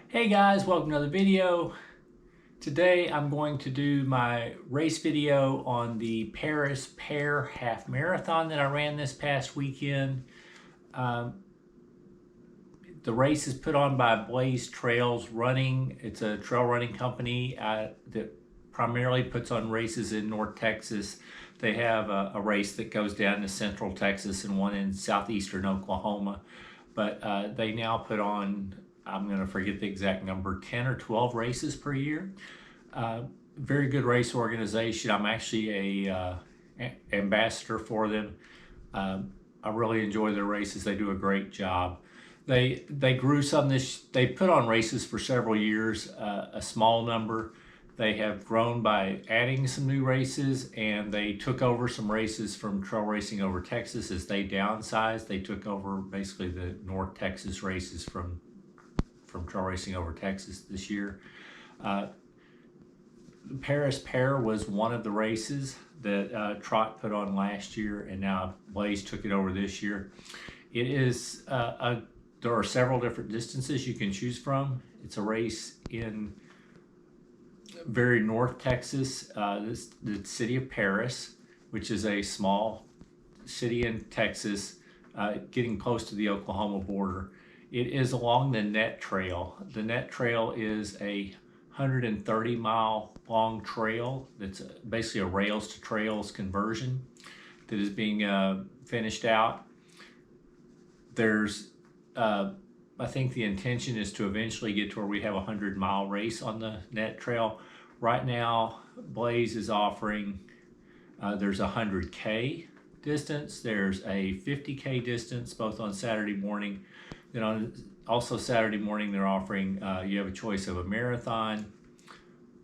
Hey guys, welcome to another video. Today I'm going to do my race video on the Paris Pear Half Marathon that I ran this past weekend. The race is put on by Blaze Trails Running. It's a trail running company that primarily puts on races in North Texas. They have a race that goes down to Central Texas and one in southeastern Oklahoma. But they now put on, I'm going to forget the exact number, 10 or 12 races per year. Very good race organization. I'm actually a ambassador for them. I really enjoy their races. They do a great job. They grew some they put on races for several years, a small number. They have grown by adding some new races, and they took over some races from Trail Racing Over Texas as they downsized. They took over basically the North Texas races from Trail Racing Over Texas this year. Paris Pear was one of the races that Trot put on last year, and now Blaze took it over this year. It is there are several different distances you can choose from. It's a race in very North Texas, the city of Paris, which is a small city in Texas, getting close to the Oklahoma border. It is along the Net Trail. The Net Trail is a 130-mile long trail that's basically a rails to trails conversion that is being finished out. There's I think the intention is to eventually get to where we have a 100-mile race on the Net Trail. Right now, Blaze is offering, there's a 100K distance, there's a 50K distance, both on Saturday morning. Then on also Saturday morning, they're offering, you have a choice of a marathon,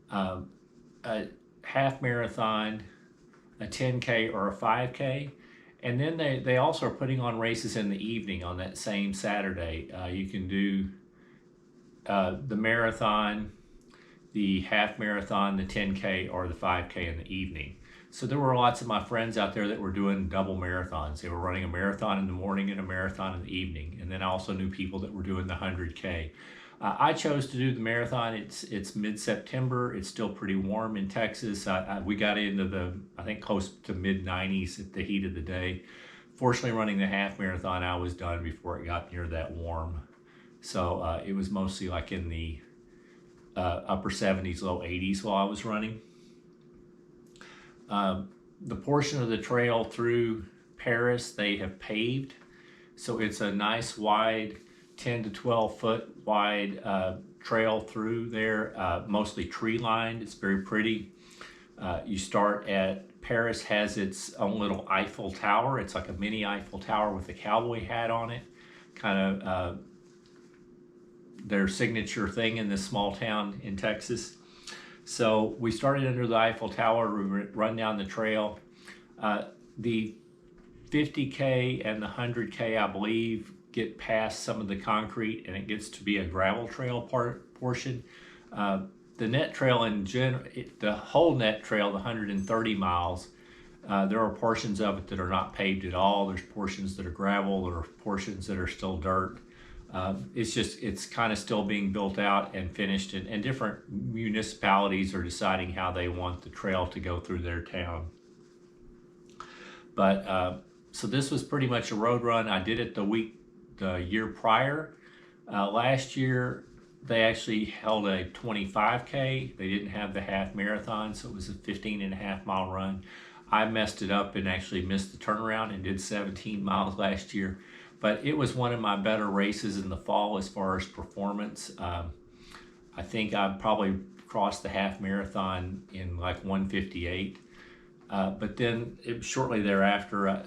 a half marathon, a 10K, or a 5K. And then they also are putting on races in the evening on that same Saturday. You can do the marathon, the half marathon, the 10K, or the 5K in the evening. So there were lots of my friends out there that were doing double marathons. They were running a marathon in the morning and a marathon in the evening. And then I also knew people that were doing the 100K. I chose to do the marathon. It's mid-September. It's still pretty warm in Texas. We got into the, I think, close to mid-90s at the heat of the day. Fortunately, running the half marathon, I was done before it got near that warm. So it was mostly like in the upper 70s, low 80s while I was running. The portion of the trail through Paris, they have paved. So it's a nice wide 10 to 12 foot wide trail through there, mostly tree lined. It's very pretty. You start at Paris, has its own little Eiffel Tower. It's like a mini Eiffel Tower with a cowboy hat on it. Kind of their signature thing in this small town in Texas. So we started under the Eiffel Tower, we run down the trail. The 50K and the 100K, I believe, get past some of the concrete and it gets to be a gravel trail portion. The Net Trail in general, the whole Net Trail, the 130 miles, there are portions of it that are not paved at all. There's portions that are gravel, there are portions that are still dirt. It's kind of still being built out and finished, and different municipalities are deciding how they want the trail to go through their town. But so this was pretty much a road run. I did it the week the year prior. Last year, they actually held a 25K. They didn't have the half marathon, so it was a 15.5 mile run. I messed it up and actually missed the turnaround and did 17 miles last year. But it was one of my better races in the fall as far as performance. I think I probably crossed the half marathon in like 1:58. But then shortly thereafter,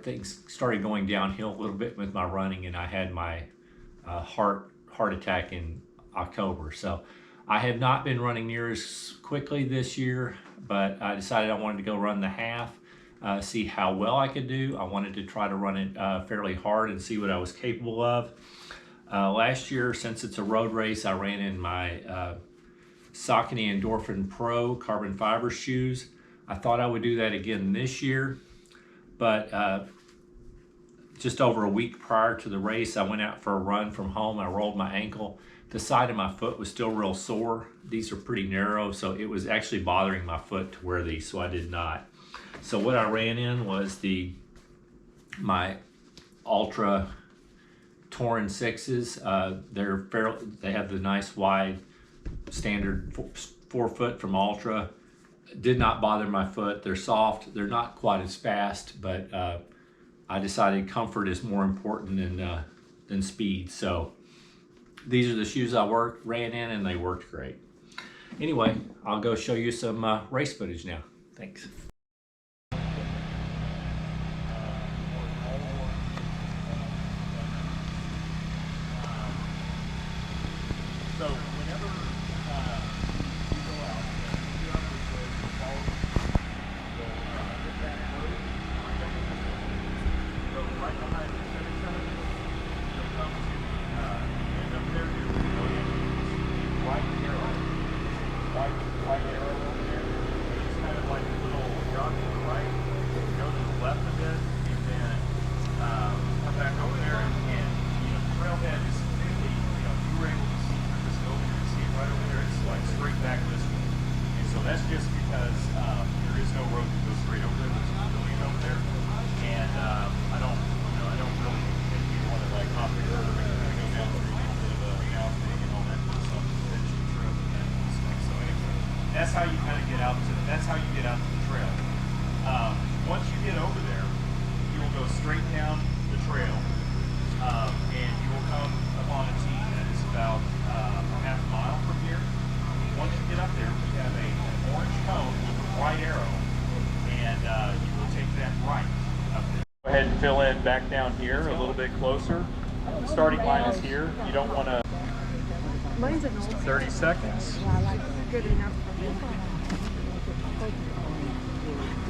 things started going downhill a little bit with my running, and I had my heart attack in October. So I have not been running near as quickly this year, but I decided I wanted to go run the half, see how well I could do. I wanted to try to run it fairly hard and see what I was capable of. Last year, since it's a road race, I ran in my Saucony Endorphin Pro carbon fiber shoes. I thought I would do that again this year, but just over a week prior to the race, I went out for a run from home. I rolled my ankle. The side of my foot was still real sore. These are pretty narrow, so it was actually bothering my foot to wear these, so I did not. So what I ran in was my Ultra Torin 6s. They have the nice wide standard 4-foot from Ultra. Did not bother my foot. They're soft. They're not quite as fast, but I decided comfort is more important than speed. So these are the shoes I ran in, and they worked great. Anyway, I'll go show you some race footage now. Thanks. So whenever you go out, you obviously follow the so right behind the civic center, you'll come to and up there you go in white arrow over there. It's kind of like a little jog to the right, go to the left a bit, and then come back over there, and the trailhead is really, you were able to see through this building, you can see it right over there. It's like straight back this way, and so that's just because there is no road that goes straight over there. There's a pavilion over there, and I don't really think you want to like hop the curb and kind of go down through a little bit of a canal thing and all that kind of stuff, that cheap trail and that kind of stuff. So anyway, that's how you kind of get out to the trail. Once you get over there, you will go straight down the trail, and you will come upon a T that is about a half mile from here. Once you get up there, we have an orange cone with a white arrow, and you will take that right up there. Go ahead and fill in back down here a little bit closer. The starting line is here. You don't want to. 30 seconds. Good enough.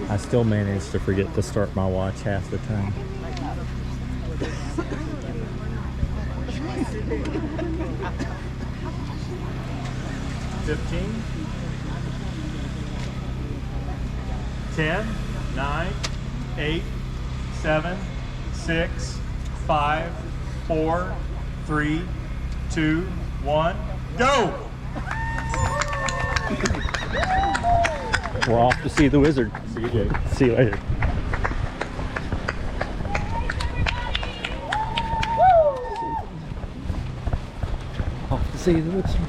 I still manage to forget to start my watch half the time. 15, 10, 9, 8, 7, 6, 5, 4, 3, 2, 1, go! We're off to see the wizard. See you, Jake. See you later. Off to see the wizard.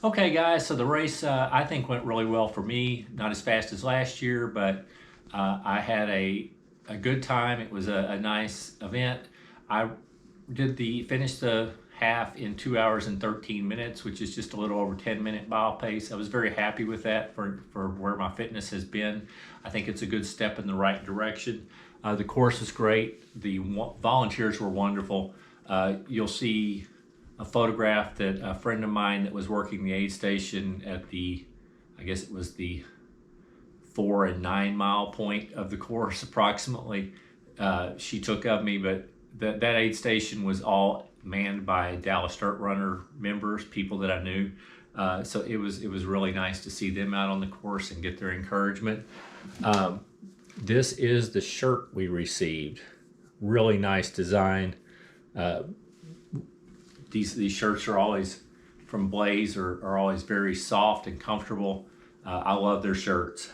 Okay, guys, so the race I think went really well for me. Not as fast as last year, but I had a good time. It was a nice event. I finished the half in 2 hours and 13 minutes, which is just a little over 10-minute mile pace. I was very happy with that for where my fitness has been. I think it's a good step in the right direction. The course is great. The volunteers were wonderful. You'll see a photograph that a friend of mine that was working the aid station at I guess it was the 4 and 9 mile point of the course approximately, she took of me, but that aid station was all manned by Dallas Dirt Runner members, people that I knew. So it was really nice to see them out on the course and get their encouragement. This is the shirt we received. Really nice design. These shirts are always from Blaze are always very soft and comfortable. I love their shirts.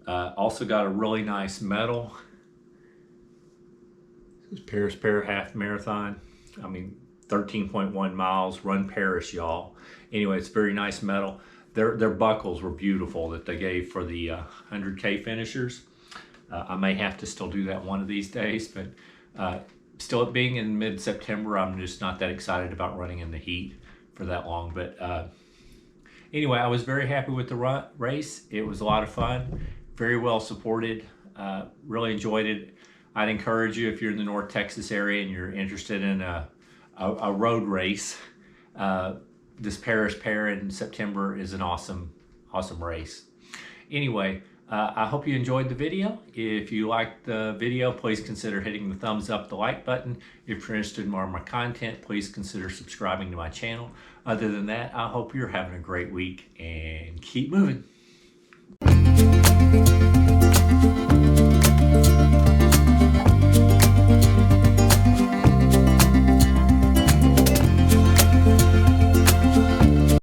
Also got a really nice medal. This is Paris Half Marathon. I mean, 13.1 miles, run Paris, y'all. Anyway, it's a very nice medal. Their buckles were beautiful that they gave for the 100K finishers. I may have to still do that one of these days, but still being in mid-September, I'm just not that excited about running in the heat for that long. But anyway, I was very happy with the race. It was a lot of fun, very well supported. Really enjoyed it. I'd encourage you, if you're in the North Texas area and you're interested in a road race, this Paris Pair in September is an awesome race. Anyway, I hope you enjoyed the video. If you liked the video, please consider hitting the thumbs up, the like button. If you're interested in more of my content, please consider subscribing to my channel. Other than that, I hope you're having a great week and keep moving.